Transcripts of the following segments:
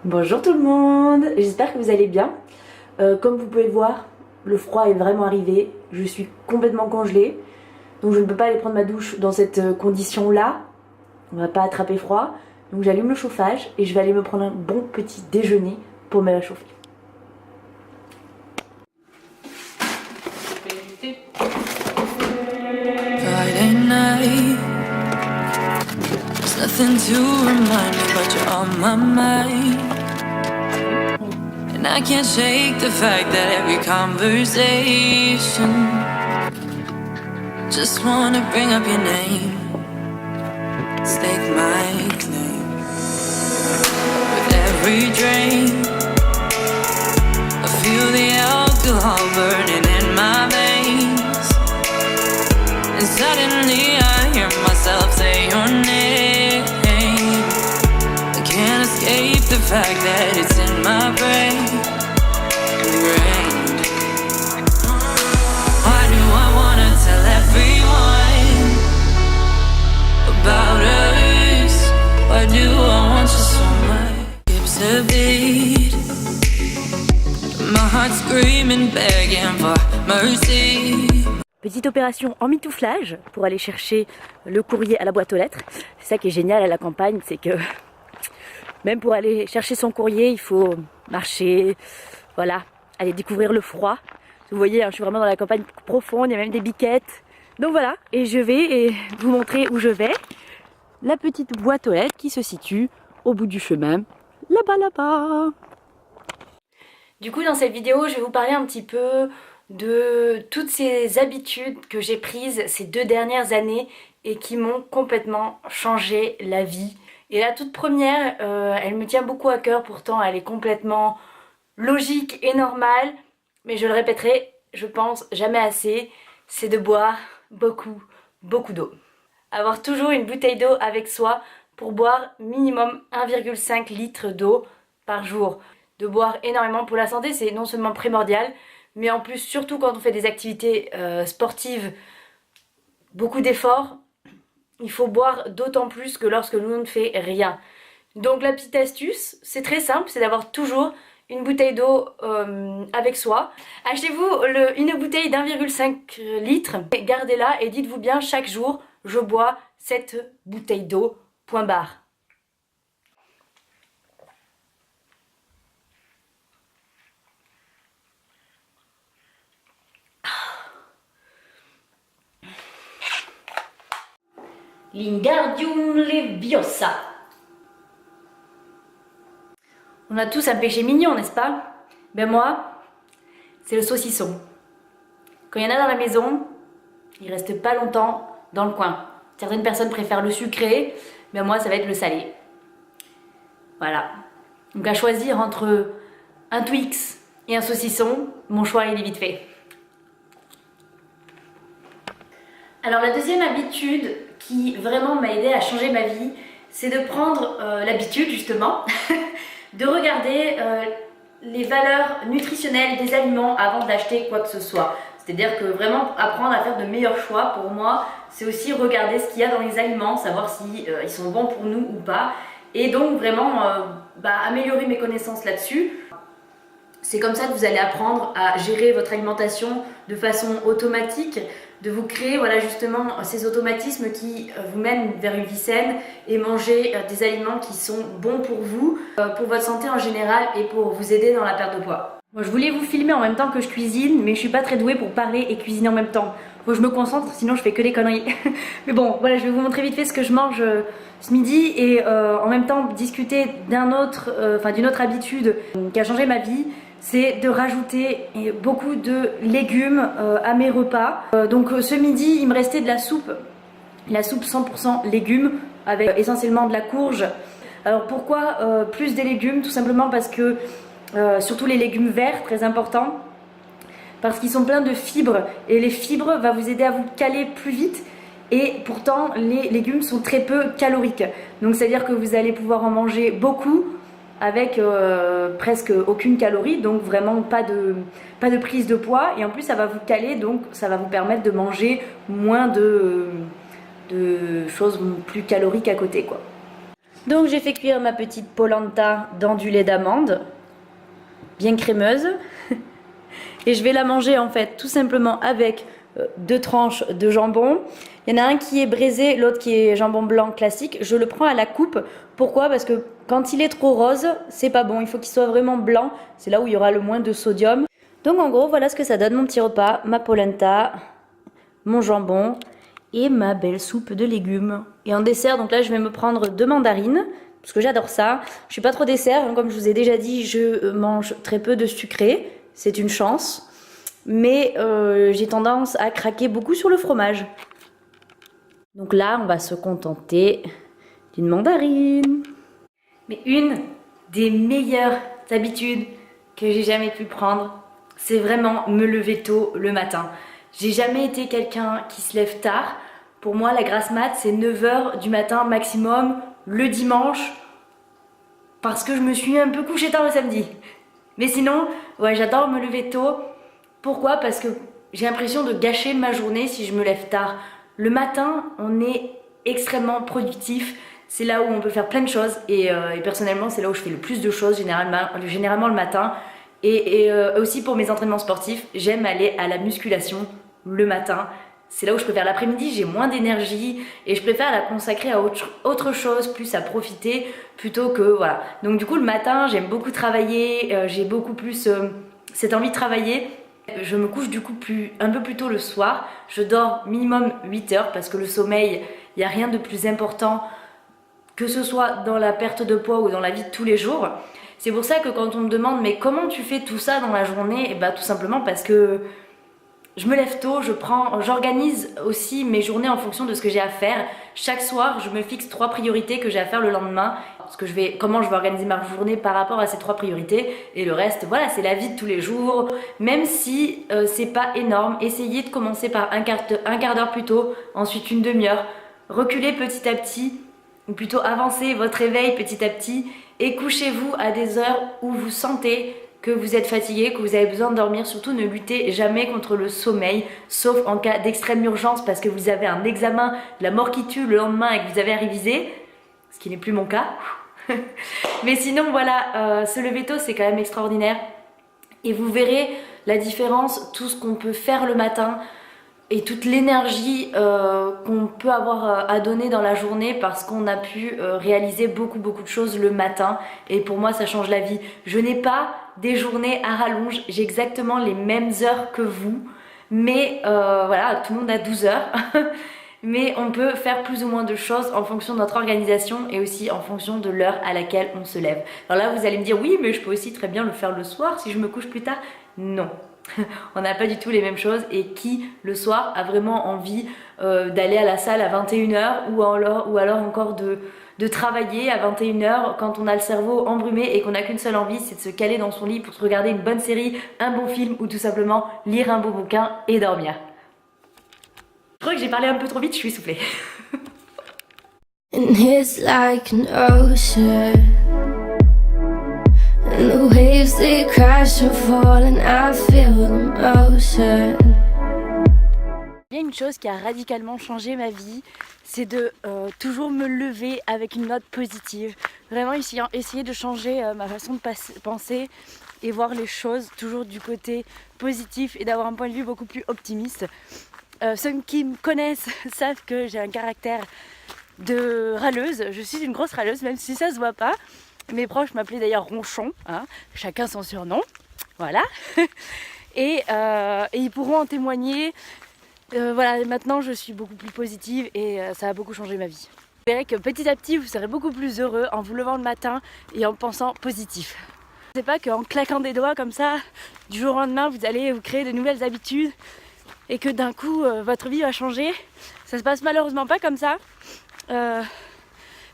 Bonjour tout le monde, j'espère que vous allez bien. Comme vous pouvez le voir, le froid est vraiment arrivé, je suis complètement congelée, donc je ne peux pas aller prendre ma douche dans cette condition-là, on va pas attraper froid, donc j'allume le chauffage et je vais aller me prendre un bon petit déjeuner pour me réchauffer. Friday night, there's nothing to remind me but you're on my mind. And I can't shake the fact that every conversation just wanna bring up your name, stake my claim. With every drink, I feel the alcohol burning in my veins. And suddenly I hear myself say your name. I can't escape the fact that it's in my brain, ingrained. Why do I wanna tell everyone about us? Why do I want you so much? Skips a beat, my heart's screaming, begging for mercy. Petite opération en mitouflage pour aller chercher le courrier à la boîte aux lettres. C'est ça qui est génial à la campagne, c'est que même pour aller chercher son courrier, il faut marcher, voilà, aller découvrir le froid. Vous voyez, je suis vraiment dans la campagne profonde, il y a même des biquettes. Donc voilà, et je vais vous montrer où je vais. La petite boîte aux lettres qui se situe au bout du chemin, là-bas. Du coup, dans cette vidéo, je vais vous parler un petit peu de toutes ces habitudes que j'ai prises ces 2 dernières années et qui m'ont complètement changé la vie. Et la toute première, elle me tient beaucoup à cœur, pourtant elle est complètement logique et normale, mais je le répéterai, je pense, jamais assez, c'est de boire beaucoup d'eau. Avoir toujours une bouteille d'eau avec soi pour boire minimum 1,5 litre d'eau par jour. De boire énormément pour la santé, c'est non seulement primordial, mais en plus, surtout quand on fait des activités sportives, beaucoup d'efforts, il faut boire d'autant plus que lorsque l'on ne fait rien. Donc la petite astuce, c'est très simple, c'est d'avoir toujours une bouteille d'eau avec soi. Achetez-vous une bouteille d'1,5 litre, gardez-la et dites-vous bien chaque jour, je bois cette bouteille d'eau, point barre. Wingardium Leviosa. On a tous un péché mignon, n'est-ce pas? Ben moi, c'est le saucisson. Quand il y en a dans la maison, il reste pas longtemps dans le coin. Certaines personnes préfèrent le sucré, ben moi ça va être le salé. Voilà. Donc à choisir entre un Twix et un saucisson, mon choix il est vite fait. Alors la deuxième habitude qui vraiment m'a aidé à changer ma vie, c'est de prendre l'habitude justement de regarder les valeurs nutritionnelles des aliments avant d'acheter quoi que ce soit. C'est-à-dire que vraiment apprendre à faire de meilleurs choix, pour moi, c'est aussi regarder ce qu'il y a dans les aliments, savoir si ils sont bons pour nous ou pas, et donc vraiment améliorer mes connaissances là-dessus. C'est comme ça que vous allez apprendre à gérer votre alimentation de façon automatique, de vous créer voilà, justement ces automatismes qui vous mènent vers une vie saine et manger des aliments qui sont bons pour vous, pour votre santé en général et pour vous aider dans la perte de poids. Moi, je voulais vous filmer en même temps que je cuisine, mais je suis pas très douée pour parler et cuisiner en même temps. Faut que je me concentre, sinon je fais que des conneries. Mais bon, voilà, je vais vous montrer vite fait ce que je mange ce midi et en même temps discuter d'une autre habitude qui a changé ma vie. C'est de rajouter beaucoup de légumes à mes repas. Donc ce midi, il me restait de la soupe 100% légumes avec essentiellement de la courge. Alors pourquoi plus des légumes? Tout simplement parce que, surtout les légumes verts, très important, parce qu'ils sont pleins de fibres et les fibres vont vous aider à vous caler plus vite. Et pourtant, les légumes sont très peu caloriques. Donc c'est à dire que vous allez pouvoir en manger beaucoup avec presque aucune calorie, donc vraiment pas de prise de poids, et en plus ça va vous caler, donc ça va vous permettre de manger moins de choses plus caloriques à côté quoi. Donc j'ai fait cuire ma petite polenta dans du lait d'amande, bien crémeuse. Et je vais la manger en fait tout simplement avec 2 tranches de jambon. Il y en a un qui est braisé, l'autre qui est jambon blanc classique. Je le prends à la coupe. Pourquoi? Parce que quand il est trop rose, c'est pas bon. Il faut qu'il soit vraiment blanc. C'est là où il y aura le moins de sodium. Donc en gros, voilà ce que ça donne mon petit repas. Ma polenta, mon jambon et ma belle soupe de légumes. Et en dessert, donc là je vais me prendre 2 mandarines. Parce que j'adore ça. Je suis pas trop dessert. Hein, comme je vous ai déjà dit, je mange très peu de sucré. C'est une chance. Mais j'ai tendance à craquer beaucoup sur le fromage. Donc là, on va se contenter d'une mandarine. Mais une des meilleures habitudes que j'ai jamais pu prendre, c'est vraiment me lever tôt le matin. J'ai jamais été quelqu'un qui se lève tard. Pour moi, la grasse mat, c'est 9h du matin maximum le dimanche parce que je me suis un peu couchée tard le samedi. Mais sinon, ouais, j'adore me lever tôt. Pourquoi? Parce que j'ai l'impression de gâcher ma journée si je me lève tard. Le matin, on est extrêmement productif. C'est là où on peut faire plein de choses. Et personnellement, c'est là où je fais le plus de choses, généralement le matin. Et aussi pour mes entraînements sportifs, j'aime aller à la musculation le matin. C'est là où je préfère l'après-midi, j'ai moins d'énergie et je préfère la consacrer à autre chose, plus à profiter plutôt que voilà. Donc du coup le matin j'aime beaucoup travailler, j'ai beaucoup plus cette envie de travailler. Je me couche du coup un peu plus tôt le soir, je dors minimum 8 heures parce que le sommeil, il n'y a rien de plus important que ce soit dans la perte de poids ou dans la vie de tous les jours. C'est pour ça que quand on me demande mais comment tu fais tout ça dans la journée, et bah tout simplement parce que je me lève tôt, j'organise aussi mes journées en fonction de ce que j'ai à faire. Chaque soir, je me fixe 3 priorités que j'ai à faire le lendemain. Comment je vais organiser ma journée par rapport à ces 3 priorités. Et le reste, voilà, c'est la vie de tous les jours. Même si c'est pas énorme, essayez de commencer par un quart d'heure plus tôt, ensuite une demi-heure. Reculez petit à petit, ou plutôt avancez votre réveil petit à petit. Et couchez-vous à des heures où vous sentez que vous êtes fatigué, que vous avez besoin de dormir. Surtout ne luttez jamais contre le sommeil, sauf en cas d'extrême urgence parce que vous avez un examen, la mort qui tue le lendemain et que vous avez à réviser, ce qui n'est plus mon cas. Mais sinon voilà, se lever tôt c'est quand même extraordinaire et vous verrez la différence, tout ce qu'on peut faire le matin et toute l'énergie qu'on peut avoir à donner dans la journée parce qu'on a pu réaliser beaucoup de choses le matin. Et pour moi ça change la vie. Je n'ai pas des journées à rallonge, j'ai exactement les mêmes heures que vous, mais voilà, tout le monde a 12 heures. Mais on peut faire plus ou moins de choses en fonction de notre organisation et aussi en fonction de l'heure à laquelle on se lève. Alors là vous allez me dire oui mais je peux aussi très bien le faire le soir si je me couche plus tard. Non. On n'a pas du tout les mêmes choses et qui le soir a vraiment envie d'aller à la salle à 21h ou alors encore de travailler à 21h quand on a le cerveau embrumé et qu'on n'a qu'une seule envie, c'est de se caler dans son lit pour se regarder une bonne série, un bon film ou tout simplement lire un beau bouquin et dormir. Je crois que j'ai parlé un peu trop vite, je suis essoufflée. And it's like an ocean, and the waves they crash and fall, and I feel the motion. Il y a une chose qui a radicalement changé ma vie, c'est de toujours me lever avec une note positive. Vraiment essayer de changer ma façon de penser et voir les choses toujours du côté positif et d'avoir un point de vue beaucoup plus optimiste. Ceux qui me connaissent savent que j'ai un caractère de râleuse. Je suis une grosse râleuse, même si ça se voit pas. Mes proches m'appelaient d'ailleurs Ronchon, hein, chacun son surnom, voilà. Et ils pourront en témoigner. Voilà, maintenant je suis beaucoup plus positive et ça a beaucoup changé ma vie. Vous verrez que petit à petit vous serez beaucoup plus heureux en vous levant le matin et en pensant positif. C'est pas qu'en claquant des doigts comme ça, du jour au lendemain vous allez vous créer de nouvelles habitudes et que d'un coup votre vie va changer. Ça se passe malheureusement pas comme ça.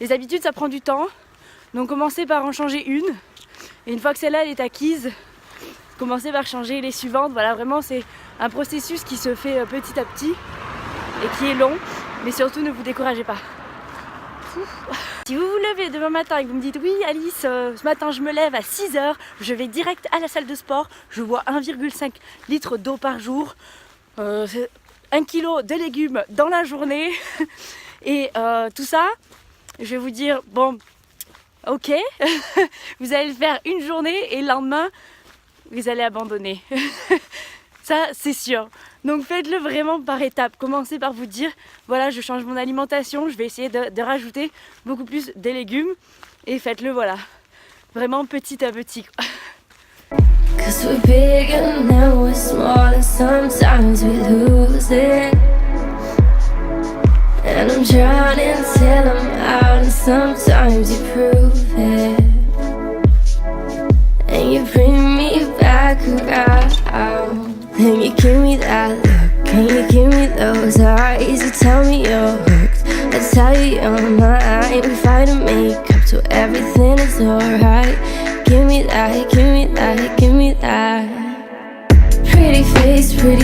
Les habitudes ça prend du temps, donc commencez par en changer une et une fois que celle-là elle est acquise, commencez par changer les suivantes. Voilà, vraiment c'est un processus qui se fait petit à petit et qui est long, mais surtout ne vous découragez pas. Si vous vous levez demain matin et que vous me dites oui Alice, ce matin je me lève à 6h, je vais direct à la salle de sport, je bois 1,5 litre d'eau par jour, 1 kg de légumes dans la journée et tout ça, je vais vous dire, bon, ok, vous allez le faire une journée et le lendemain, vous allez abandonner. Ça, c'est sûr. Donc faites-le vraiment par étapes. Commencez par vous dire, voilà, je change mon alimentation, je vais essayer de rajouter beaucoup plus des légumes. Et faites-le, voilà, vraiment petit à petit. Cause we're big and then we're small, and sometimes we lose it. And I'm drowning till I'm out, and sometimes you prove it. And you bring me back around. Then you give me that look, and you give me those eyes. You tell me you're hooked, I tell you you're mine. We fight and make up till everything is alright. Give me that, give me that, give me that. Pretty face, pretty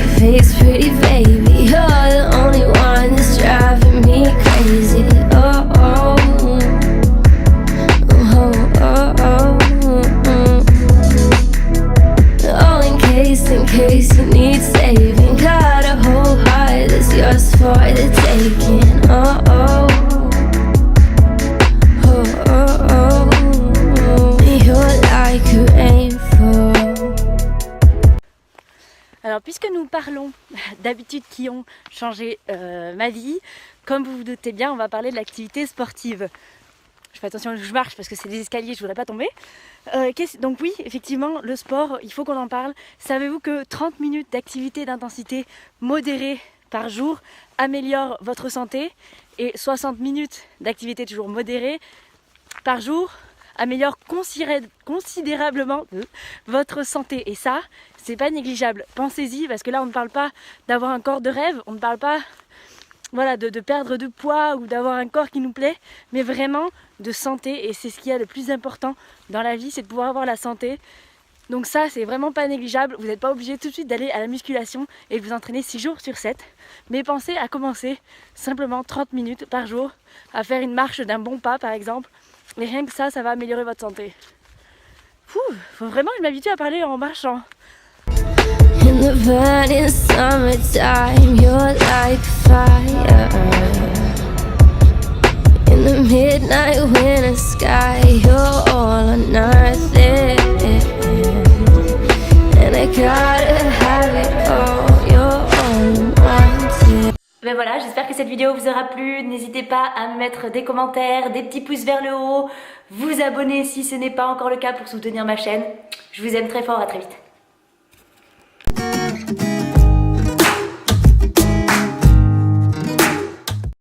baby. You're the only one that's driving me crazy. Oh, oh, oh, oh, oh, oh. Oh, in case you need saving. Got a whole heart that's yours for the taking. Oh, oh, oh, oh, oh. You're like a rainfall. Alors puisque nous parlons d'habitudes qui ont changé ma vie, comme vous vous doutez bien, on va parler de l'activité sportive. Je fais attention, je marche parce que c'est des escaliers, je voudrais pas tomber. Donc oui, effectivement, le sport, il faut qu'on en parle. Savez-vous que 30 minutes d'activité d'intensité modérée par jour améliore votre santé, et 60 minutes d'activité toujours modérée par jour améliore considérablement votre santé. Et ça, c'est pas négligeable. Pensez-y, parce que là, on ne parle pas d'avoir un corps de rêve, on ne parle pas, voilà, de perdre de poids ou d'avoir un corps qui nous plaît, mais vraiment de santé. Et c'est ce qu'il y a de plus important dans la vie, c'est de pouvoir avoir la santé. Donc ça, c'est vraiment pas négligeable. Vous n'êtes pas obligé tout de suite d'aller à la musculation et de vous entraîner 6 jours sur 7. Mais pensez à commencer simplement 30 minutes par jour, à faire une marche d'un bon pas par exemple. Et rien que ça va améliorer votre santé. Faut vraiment que je m'habitue à parler en marchant. In the burning summertime, you're like fire. In the midnight winter sky, you're all on earth. And I gotta have it all, you're all I want. Ben voilà, j'espère que cette vidéo vous aura plu. N'hésitez pas à me mettre des commentaires, des petits pouces vers le haut, vous abonner si ce n'est pas encore le cas pour soutenir ma chaîne. Je vous aime très fort, à très vite.